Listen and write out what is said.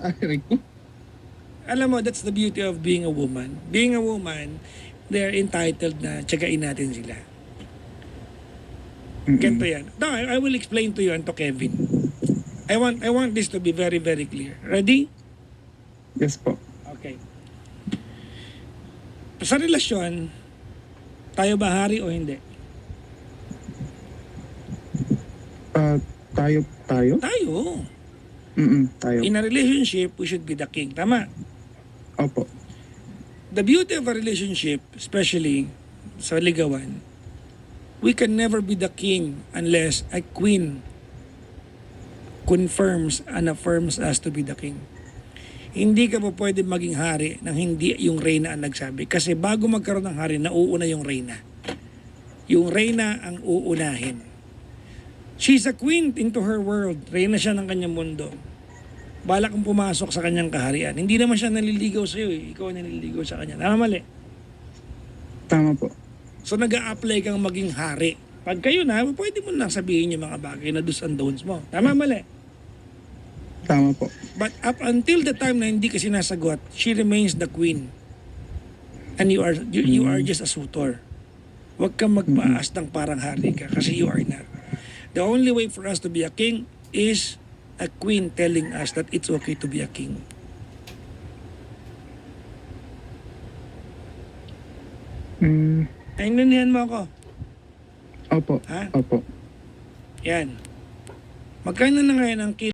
pag-aari ko. Alam mo, that's the beauty of being a woman. Being a woman, they're entitled na tiyagain natin sila. Ganito yan. No, I will explain to you and to Kevin. I want this to be very, very clear. Ready? Yes po. Okay. Sa relasyon, tayo ba hari o hindi? Tayo? Tayo. Tayo. In a relationship, we should be the king. Tama? Opo. The beauty of a relationship, especially sa ligawan, we can never be the king unless a queen confirms and affirms us to be the king. Hindi ka po pwede maging hari nang hindi yung reyna ang nagsabi. Kasi bago magkaroon ng hari, nauuna yung reyna. Yung reyna ang uunahin. She's a queen into her world. Reyna siya ng kanyang mundo. Balak kang pumasok sa kanyang kaharian. Hindi naman siya naliligaw sa'yo eh. Ikaw ang naliligaw sa kanya. Tama mali? Tama po. So nag-a-apply kang maging hari. Pag kayo na, pwede mo na sabihin yung mga bagay na do's and don'ts mo. Tama mali? Tama po. But up until the time na hindi ka sinasagot, she remains the queen. And you are just a suitor. Huwag kang magpaas ng parang hari ka kasi you are not. The only way for us to be a king is a queen telling us that it's okay to be a king. Naintindihan mo ako? Opo. Ha? Opo. Yan. Magkano na ngayon ang kilo?